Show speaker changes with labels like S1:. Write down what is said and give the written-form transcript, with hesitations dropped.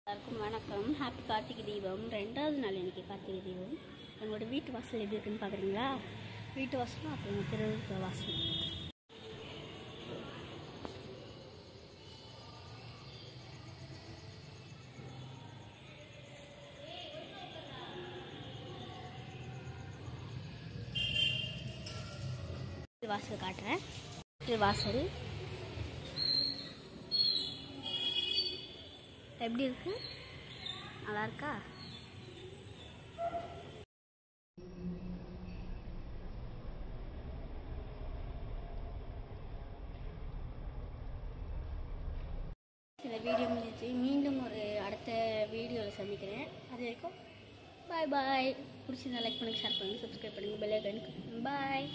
S1: எல்லாருக்கும் வணக்கம். ஹாப்பி கார்த்திகை தீபம். 2வது நாள் இன்றைக்கி கார்த்திகை தீபம். எங்களோட வீட்டு வாசல் எப்படி இருக்குன்னு பார்க்குறீங்களா? வீட்டு வாசலும் அப்புறம் திருவிழா வாசல். வாசல் காட்டுறேன். இது வாசல் எப்படி இருக்கு? நல்லா இருக்கா? இந்த வீடியோ முடிஞ்சிச்சு. மீண்டும் ஒரு அடுத்த வீடியோவில் சந்திக்கிறேன். அது வரைக்கும் பாய் பாய். பிடிச்சிருந்தா லைக் பண்ணுங்கள், ஷேர் பண்ணுங்கள், சப்ஸ்கிரைப் பண்ணுங்கள், பெல் ஐகானுக்கு பாய்.